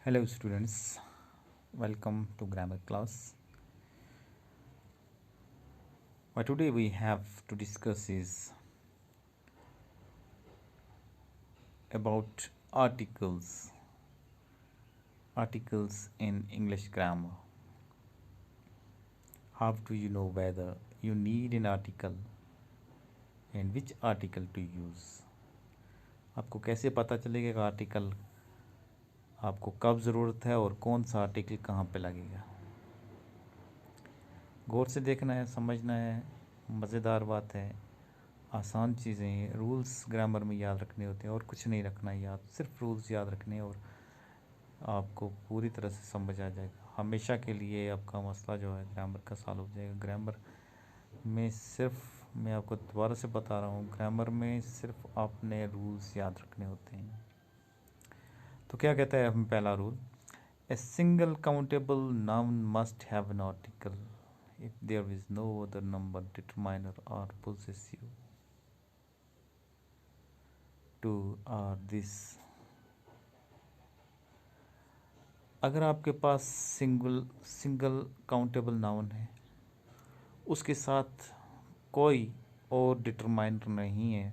Hello students, welcome to grammar class. What today we have to discuss is about articles in English grammar. How do you know whether you need an article and which article to use? आपको कैसे पता चलेगा कि article आपको कब ज़रूरत है और कौन सा आर्टिकल कहाँ पे लगेगा? गौर से देखना है, समझना है, मज़ेदार बात है, आसान चीज़ें हैं। रूल्स ग्रामर में याद रखने होते हैं और कुछ नहीं रखना याद, सिर्फ रूल्स याद रखने और आपको पूरी तरह से समझ आ जाएगा। हमेशा के लिए आपका मसला जो है ग्रामर का सॉल्व हो जाएगा। ग्रामर में सिर्फ, मैं आपको दोबारा से बता रहा हूँ, ग्रामर में सिर्फ आपने रूल्स याद रखने होते हैं। तो क्या कहता है हम पहला rule, a single countable noun must have an article if there is no other number, determiner or possessive to or this। अगर आपके पास सिंगल काउंटेबल नाउन है, उसके साथ कोई और डिटरमाइनर नहीं है,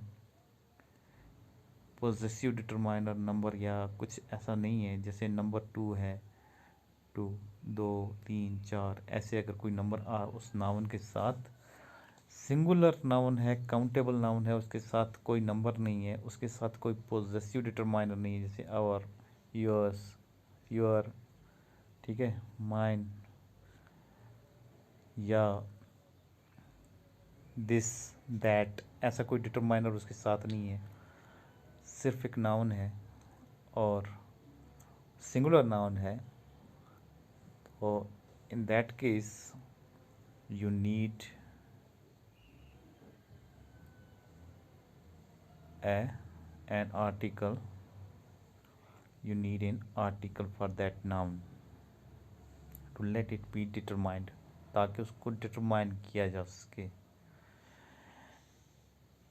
पोजेसिव डिटरमाइनर नंबर या कुछ ऐसा नहीं है, जैसे नंबर 2 है, 2, 2, 3, 4, ऐसे अगर कोई नंबर उस नाउन के साथ, सिंगुलर नाउन है, काउंटेबल नाउन है, उसके साथ कोई नंबर नहीं है, उसके साथ कोई पोजेसिव डिटरमाइनर नहीं है, जैसे आवर, योर्स, योर, ठीक है, माइन या दिस, दैट, ऐसा कोई डिटरमाइनर उसके साथ नहीं है, सिर्फ एक नाउन है और सिंगुलर नाउन है, तो in that case you need an article, you need an article for that noun to let it be determined, ताकि उसको डिटरमाइन किया जा सके।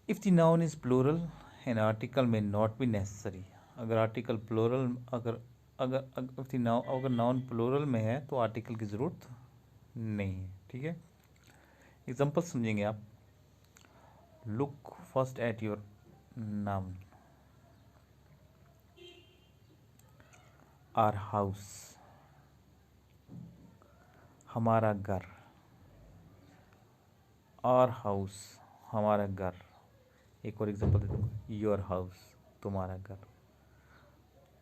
If the noun is plural an article may not be necessary. अगर article plural, अगर noun plural में है तो आर्टिकल की ज़रूरत नहीं है, ठीक है। एग्जाम्पल समझेंगे आप। Look first at your noun, our house, हमारा घर, आर हाउस, हमारा घर। एक और एग्जांपल देता हूँ, योर हाउस, तुम्हारा घर,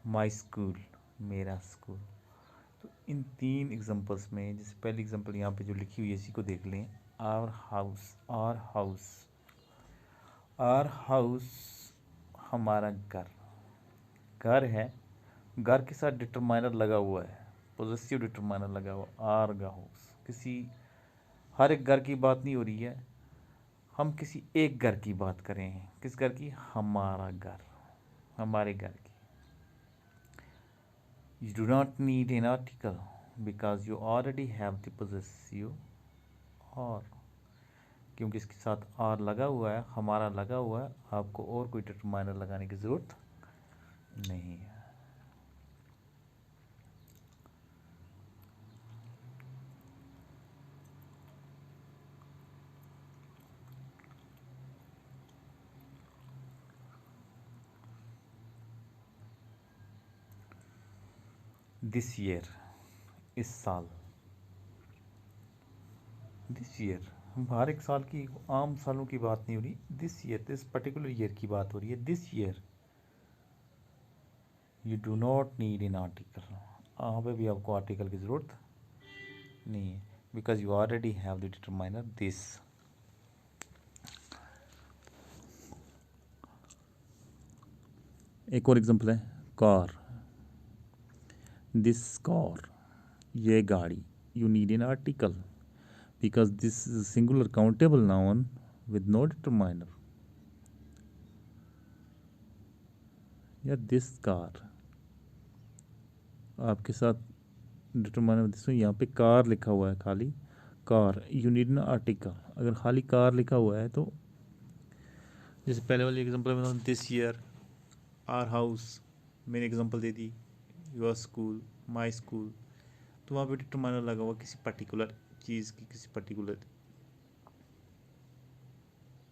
माई स्कूल, मेरा स्कूल। तो इन 3 एग्जांपल्स में, जैसे पहली एग्जांपल यहाँ पे जो लिखी हुई है इसी को देख लें। Our house, our house, our house, हमारा घर, घर है, घर के साथ डिटरमाइनर लगा हुआ है, पॉजिटिव डिटरमाइनर लगा हुआ, आर हाउस। किसी हर एक घर की बात नहीं हो रही है, हम किसी एक घर की बात कर रहे हैं। किस घर की? हमारा घर, हमारे घर की। You do not need an article because you already have the possessive और, क्योंकि इसके साथ आर लगा हुआ है, हमारा लगा हुआ है, आपको और कोई डिटरमाइनर लगाने की ज़रूरत नहीं है। दिस ईयर, इस साल, दिस ईयर, हम हर एक साल की, आम सालों की बात नहीं हो रही, this year, this particular year की बात हो रही है। This year you do not need an article, यहाँ पे भी आपको आर्टिकल की ज़रूरत नहीं है, because you already have the determiner this. एक और एग्जांपल है, कार, दिस कार, ये गाड़ी। You need an article because this is singular countable noun with no determiner. या दिस कार, आपके साथ डिटरमाइनर दिस, यहाँ पे कार लिखा हुआ है, खाली car, you need an article. अगर खाली कार लिखा हुआ है तो, जैसे पहले वाली एग्जांपल में दिस ईयर, आर हाउस, मैंने example they the, your school, my school. तो वहाँ पे डिटरमाइनर लगा हुआ किसी पर्टिकुलर चीज़ की, किसी पर्टिकुलर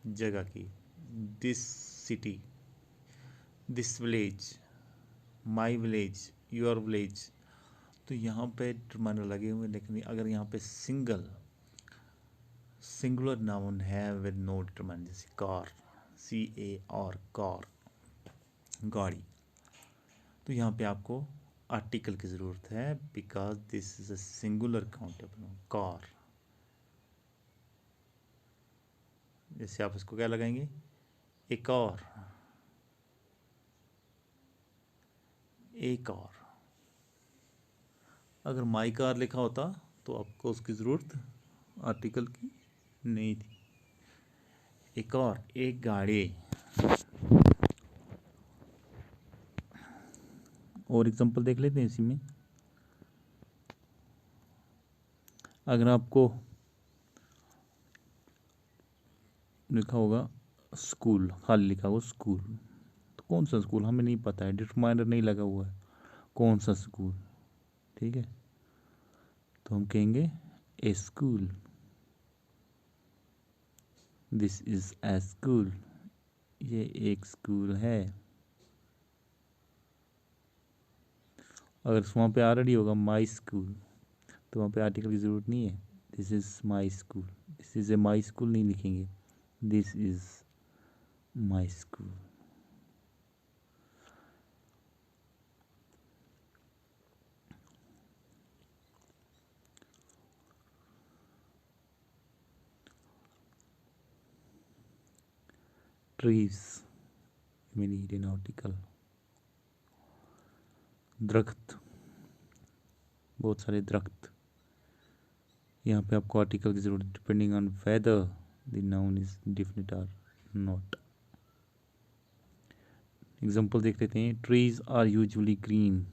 जगह की। This city, this village, my village, your village. तो यहाँ पे डिटरमाइनर लगे हुए, लेकिन अगर यहाँ पे सिंगुलर नाउन है विद नो डिटरमाइनर, जैसे कार, CAR, कार, गाड़ी, तो यहाँ पे आपको आर्टिकल की ज़रूरत है, because this is a singular countable car. जैसे आप इसको क्या लगाएंगे, एक और, एक और। अगर माई कार लिखा होता तो आपको उसकी ज़रूरत आर्टिकल की नहीं थी। एक और, एक गाड़ी। और एग्जांपल देख लेते हैं इसी में। अगर आपको लिखा होगा स्कूल, खाली लिखा होगा स्कूल, तो कौन सा स्कूल हमें नहीं पता है, डिटरमाइनर नहीं लगा हुआ है कौन सा स्कूल, ठीक है। तो हम कहेंगे a school, this is a school, ये एक स्कूल है। अगर वहाँ पे ऑलरेडी होगा माई स्कूल, तो वहाँ पे आर्टिकल की ज़रूरत नहीं है। This is my school, this is a my school नहीं लिखेंगे, this is my school. Trees, we need an article। दरख्त, बहुत सारे दरख्त, यहाँ पे आपको आर्टिकल की ज़रूरत, depending on whether the noun is definite or not. Example देख लेते हैं। Trees are usually green,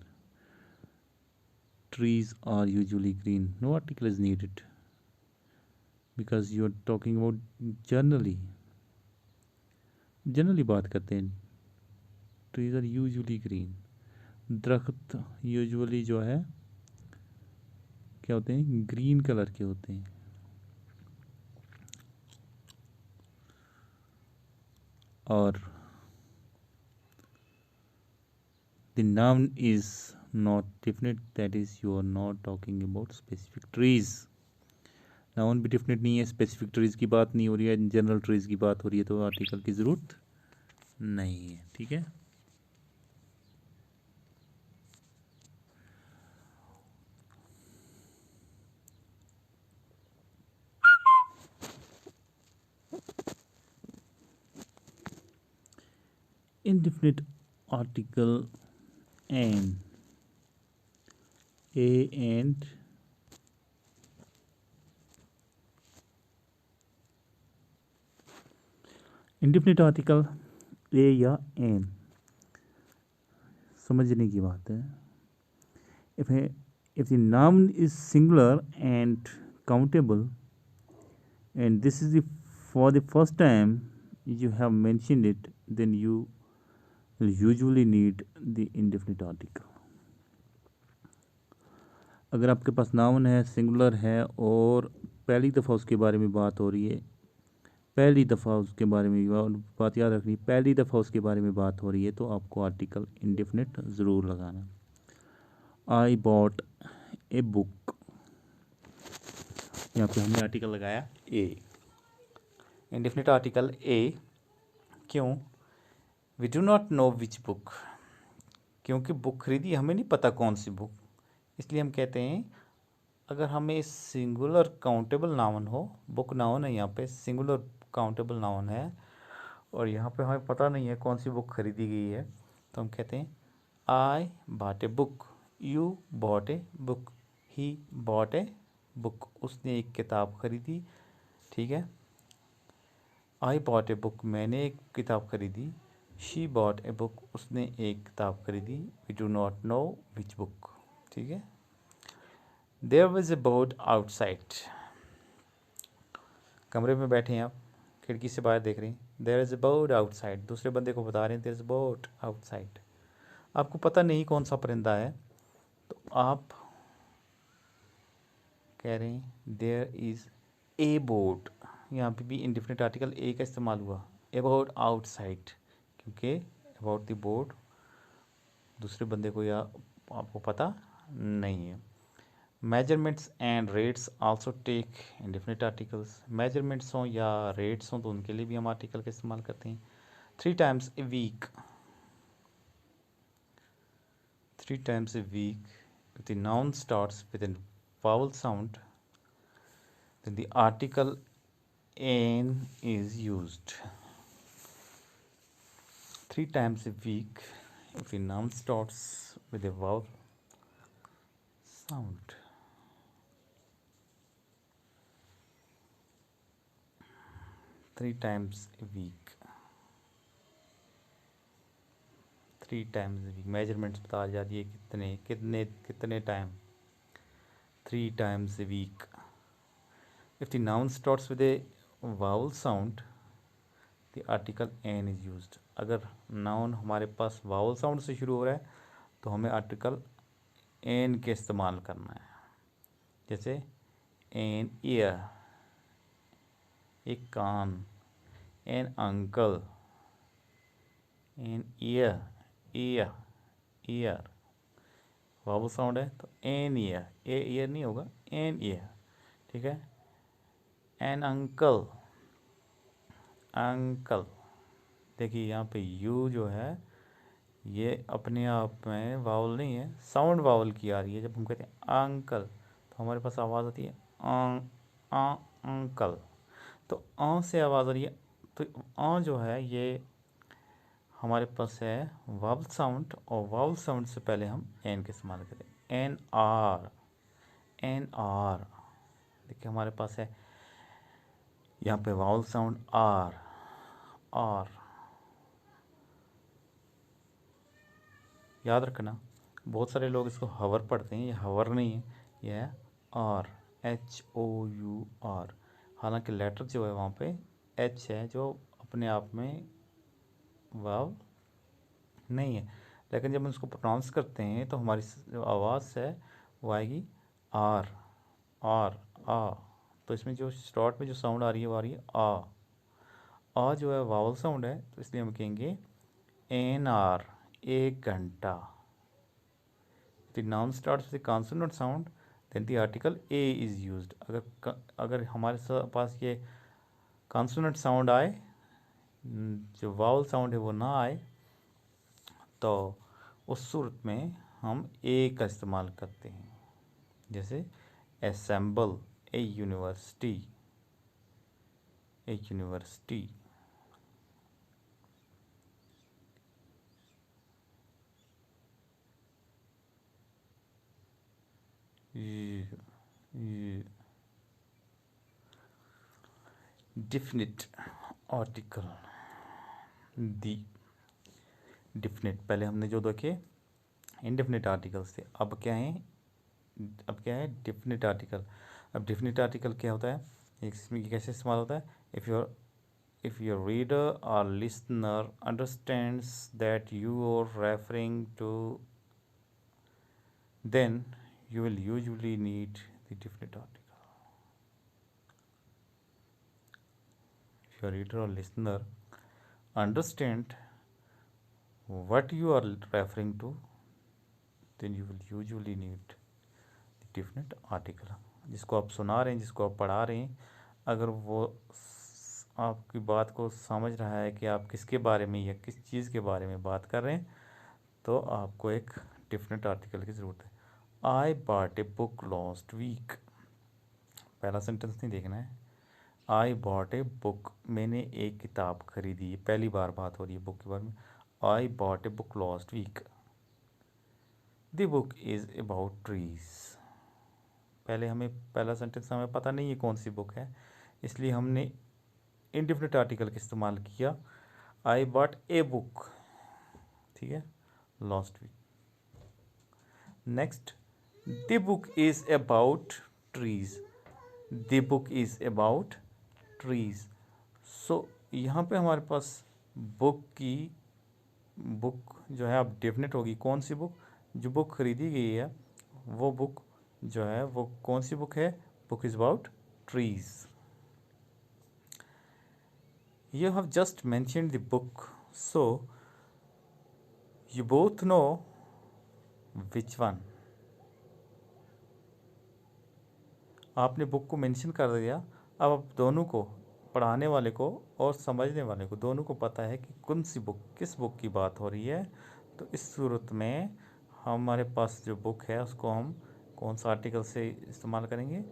trees are usually green, no article is needed because you are talking about generally बात करते हैं। trees are usually green, दरख्त usually जो है क्या होते हैं, ग्रीन कलर के होते हैं। और the noun is not definite, that is you are not talking about specific trees। Noun भी डेफिनेट नहीं है, स्पेसिफिक ट्रीज की बात नहीं हो रही है, जनरल ट्रीज की बात हो रही है, तो आर्टिकल की ज़रूरत नहीं है, ठीक है। Indefinite article and a and indefinite article a या एन, समझने की बात है। if the noun is singular and countable and this is for the first time you have mentioned it, then you will usually need the indefinite article। अगर आपके पास noun है, singular है और पहली दफ़ा उसके बारे में बात हो रही है, पहली दफ़ा उसके बारे में बात याद रखनी, पहली दफ़ा उसके बारे में बात हो रही है, तो आपको आर्टिकल इंडेफिनिट ज़रूर लगाना। आई बॉट ए बुक, यहाँ पे हमने आर्टिकल लगाया ए, इंडेफिनिट आर्टिकल ए। क्यों? We do not know which book, क्योंकि बुक खरीदी हमें नहीं पता कौन सी बुक, इसलिए हम कहते हैं अगर हमें सिंगुलर काउंटेबल नाउन हो, बुक नाउन है यहाँ पे, सिंगुलर काउंटेबल नाउन है और यहाँ पे हमें पता नहीं है कौन सी बुक खरीदी गई है, तो हम कहते हैं आई bought a book, you bought a book, he bought a book, उसने एक किताब खरीदी, ठीक है। आई बॉट ए बुक, मैंने एक किताब खरीदी। शी बॉट ए बुक, उसने एक किताब खरीदी। We do not know which book, ठीक है। There was a boat outside, कमरे में बैठे हैं आप, खिड़की से बाहर देख रहे हैं, there is a boat outside, दूसरे बंदे को बता रहे हैं there is a boat outside. आपको पता नहीं कौन सा परिंदा है, आप कह रहे हैं देयर इज़ ए बोर्ड, यहाँ पे भी इंडिफिनिट आर्टिकल ए का इस्तेमाल हुआ। अबाउट आउटसाइड, क्योंकि अबाउट द बोर्ड दूसरे बंदे को या आपको पता नहीं है। Measurements and rates also take indefinite articles. Measurements हों या रेट्स हों तो उनके लिए भी हम आर्टिकल का इस्तेमाल करते हैं। 3 times a week, 3 times a week, if the noun starts with a vowel sound then the article an is used. 3 times a week, if the noun starts with a vowel sound. 3 times a week, 3 times a week. Measurements बता जा रही है कितने कितने कितने time. 3 times a week. If the noun starts with a vowel sound, the article an is used. अगर noun हमारे पास vowel sound से शुरू हो रहा है तो हमें आर्टिकल एन के इस्तेमाल करना है। जैसे एन ईयर, एक कान, an uncle, an ear, ear, ear vowel sound है तो एन ईयर, ए ईयर नहीं होगा, एन ईयर, ठीक है। एन अंकल, अंकल, देखिए यहाँ पे यू जो है ये अपने आप में वावल नहीं है, साउंड वावल की आ रही है। जब हम कहते हैं अंकल तो हमारे पास आवाज़ आती है अंकल, तो से आवाज़ आ रही है। तो जो है ये हमारे पास है वावल साउंड, और वावल साउंड से पहले हम एन का इस्तेमाल करते हैं। एन आर, एन आर, देखिए हमारे पास है यहाँ पे वावल साउंड आर, आर, याद रखना। बहुत सारे लोग इसको हवर पढ़ते हैं, ये हवर नहीं है, ये है आर, HOUR। हालांकि लेटर जो है वहाँ पे एच है जो अपने आप में वाव नहीं है, लेकिन जब हम इसको प्रोनाउंस करते हैं तो हमारी जो आवाज़ है वो आएगी आर, आर, आ। तो इसमें जो स्टार्ट में जो साउंड आ रही है वो आ रही है आ जो है वावल साउंड है, तो इसलिए हम कहेंगे एन आर, 1 घंटा। The noun starts with consonant sound then the article a is used. अगर हमारे पास ये कॉन्सोनेंट साउंड आए, जो वावल साउंड है वो ना आए, तो उस सूरत में हम ए का इस्तेमाल करते हैं। जैसे असेंबल ए यूनिवर्सिटी, ए यूनिवर्सिटी। डिफिनिट आर्टिकल, दी डिफिनिट, पहले हमने जो देखे इनडेफिनिट आर्टिकल्स थे, अब क्या है, अब क्या है डिफिनिट आर्टिकल। अब डिफिनिट आर्टिकल क्या होता है, इसमें कैसे इस्तेमाल होता है। if your reader or listener understands that you are referring to, then you will usually need the definite article. If your reader or listener understand what you are referring to, then you will usually need the definite article. जिसको आप सुना रहे हैं, जिसको आप पढ़ा रहे हैं, अगर वो आपकी बात को समझ रहा है कि आप किसके बारे में या किस चीज़ के बारे में बात कर रहे हैं, तो आपको एक डिफिनिट आर्टिकल की ज़रूरत है। I bought a book last week, पहला सेंटेंस नहीं देखना है। आई बॉट ए बुक, मैंने एक किताब खरीदी, ये पहली बार बात हो रही है बुक के बारे में। I bought a book last week, the book is about trees. पहले हमें पहला सेंटेंस हमें पता नहीं है कौन सी बुक है, इसलिए हमने इनडेफिनिट आर्टिकल का इस्तेमाल किया। आई बॉट ए बुक, ठीक है, last week. Next, the book is about trees, the book is about trees. So यहाँ पे हमारे पास बुक जो है अब डेफिनेट होगी। कौन सी बुक, जो बुक खरीदी गई है वो बुक जो है वो कौन सी बुक है? Book is about trees. You have just mentioned the book, so you both know which one. आपने बुक को मेंशन कर दिया, अब आप दोनों को, पढ़ाने वाले को और समझने वाले को, दोनों को पता है कि कौन सी बुक, किस बुक की बात हो रही है। तो इस सूरत में हमारे पास जो बुक है उसको हम कौन सा आर्टिकल से इस्तेमाल करेंगे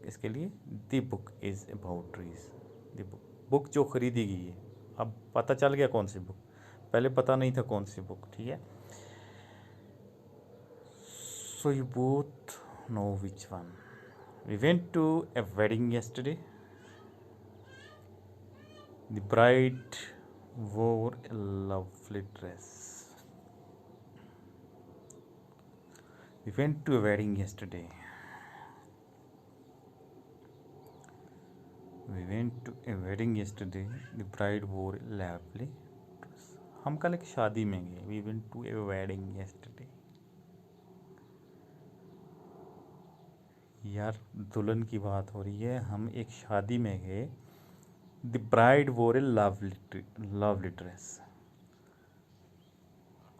इसके लिए? The book is about trees. The book, book जो खरीदी गई है। अब पता चल गया कौन सी बुक, पहले पता नहीं था कौन सी बुक, ठीक है। So you both know which one. We went to a wedding yesterday. The bride wore a lovely dress. We went to a wedding yesterday. We went to a wedding yesterday. The bride wore a lovely dress. हम कल एक शादी में गए. We went to a wedding yesterday. यार दुल्हन की बात हो रही है, हम एक शादी में गए। द ब्राइड वोर ए लवली ड्रेस।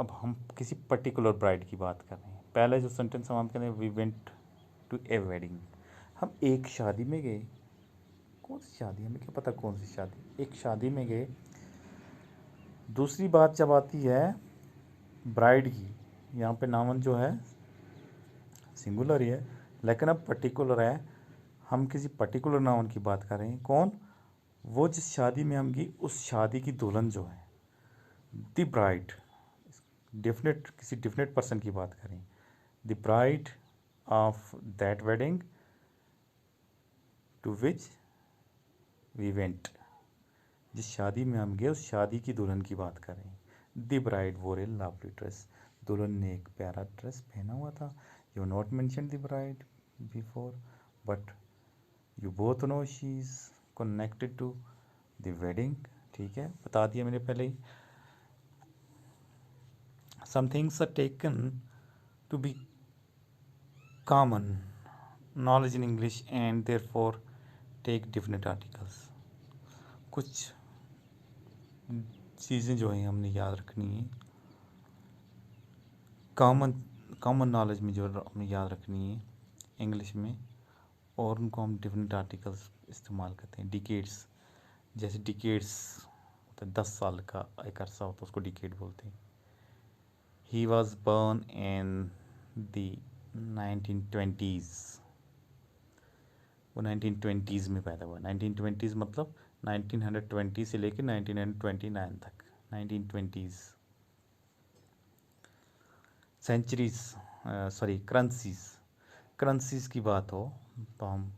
अब हम किसी पर्टिकुलर ब्राइड की बात कर रहे हैं। पहले जो सेंटेंस हम करें, we went to a wedding, हम एक शादी में गए। कौन सी शादी? हमें क्या पता कौन सी शादी, एक शादी में गए। दूसरी बात जब आती है ब्राइड की, यहाँ पे नाउन जो है सिंगुलर ही है, लेकिन अब पर्टिकुलर है। हम किसी पर्टिकुलर नाउन की बात कर रहे हैं। कौन? वो जिस शादी में हम गई, उस शादी की दुल्हन जो है, द ब्राइड। डेफिनेट, किसी डेफिनेट पर्सन की बात करें। The bride of that wedding to which we went. जिस शादी में हम गए, उस शादी की दुल्हन की बात कर रहे हैं। द ब्राइड वोर ए लवली ड्रेस। दुल्हन ने एक प्यारा ड्रेस पहना हुआ था। You not mention the bride before, but you both know she is connected to the wedding. ठीक है, बता दिया मैंने पहले ही। Some things are taken to be common knowledge in English and therefore take definite articles. कुछ चीज़ें जो हैं हमने याद रखनी है, कॉमन नॉलेज में जो हमें याद रखनी है इंग्लिश में, और उनको हम डिफरेंट आर्टिकल्स इस्तेमाल करते हैं। डिकेड्स, जैसे डिकेड्स मतलब 10 साल का एक अरसा होता है, उसको डिकेड बोलते हैं। He was born in the 1920s. वो 1920s में पैदा हुआ। 1920s मतलब 1920 से लेकर 1929 तक, 1920s। Centuries, sorry currencies, currencies की बात हो तो हम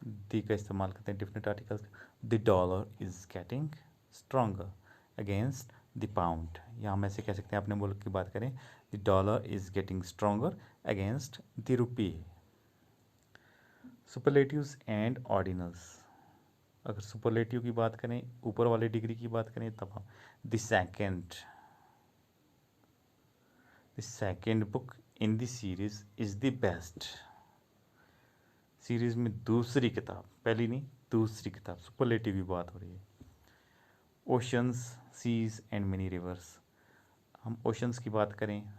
दी का इस्तेमाल करते हैं different articles. The dollar is getting stronger against the pound. या हम ऐसे कह सकते हैं, अपने मुल्क की बात करें, the dollar is getting stronger against the rupee. Superlatives and ordinals. अगर सुपरलेटिव की बात करें, ऊपर वाले डिग्री की बात करें, तब हम the second book in the series is the best. Series में दूसरी किताब, पहली नहीं दूसरी किताब, सुपरलेटिव की बात हो रही है। Oceans, seas and mini rivers. हम ओशंस की बात करें,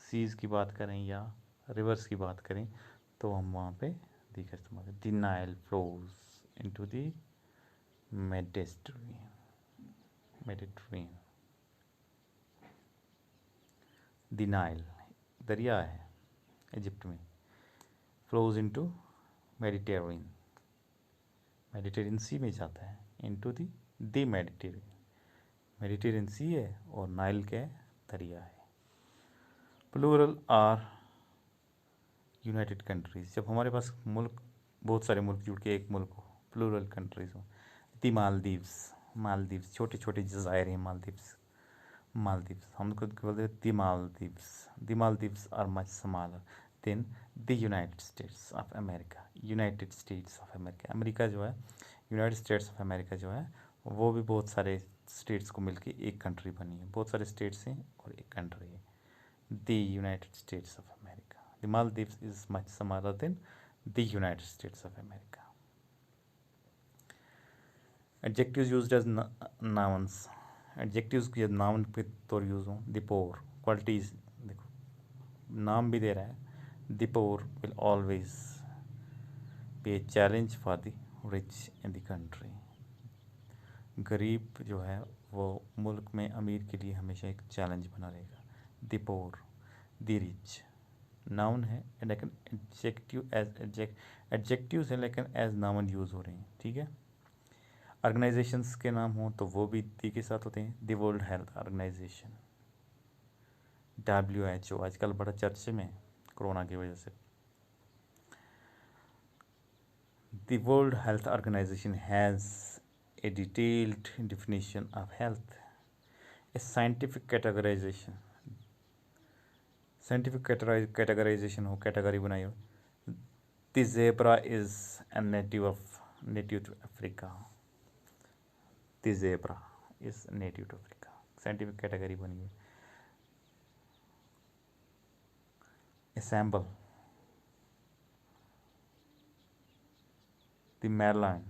सीज की बात करें या रिवर्स की बात करें, तो हम वहाँ पे दी का इस्तेमाल करें। The Nile flows into the Mediterranean. The Nile दरिया है इजिप्ट में, flows into Mediterranean, Mediterranean sea में जाता है, into the Mediterranean. Mediterranean sea है और नाइल क्या है? दरिया है। Plural are united countries. जब हमारे पास मुल्क, बहुत सारे मुल्क जुड़ के एक मुल्क हो, प्लूरल कंट्रीज हो। द मालदीव्स, मालदीव्स छोटे छोटे जज़ायर हैं मालदीव्स। मालदीव्स हम खुद बोलते हैं the Maldives. The Maldives are much smaller than the United States of America. United States of America, America जो है, यूनाइटेड स्टेट्स ऑफ अमेरिका जो है, वो भी बहुत सारे स्टेट्स को मिलके एक कंट्री बनी है। बहुत सारे स्टेट्स हैं और एक कंट्री है, the United States of America. The Maldives is much smaller than the United States of America. Adjectives used as nouns. Adjectives के नाउन के तौर यूज़ हों. द पोर, क्वालिटीज़ देखो, नाम भी दे रहा है. The poor will always be a challenge for the rich in the country. गरीब जो है वो मुल्क में अमीर के लिए हमेशा एक चैलेंज बना रहेगा. The poor, the rich noun है, लेकिन एडजेक्टिव एज एडजेक्टिव्स हैं लेकिन एज नाउन यूज़ हो रहे हैं. ठीक है. ऑर्गेनाइजेशंस के नाम हों तो वो भी दी के साथ होते हैं. The World Health Organization, WHO, आजकल बड़ा चर्चे में कोरोना की वजह से. The World Health Organization has a detailed definition of health, a scientific categorization. Scientific categorization हो, कैटेगरी बनाई हो. The zebra is a native to Africa. The zebra is native to Africa. Scientific category बनी हुई. assemble, the Merlion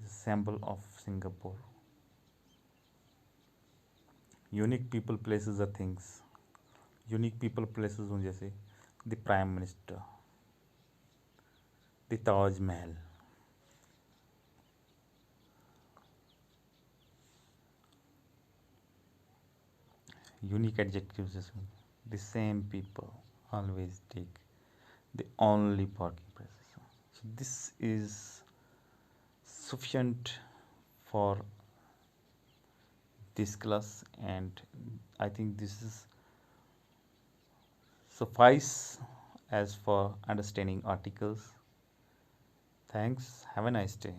is a symbol of Singapore. Unique people, places or things. Unique people, places हों जैसे the Prime Minister, the Taj Mahal. Unique adjectives जैसे the same people always take the only parking places. So this is sufficient for this class, and I think this is suffice as for understanding articles. Thanks. Have a nice day.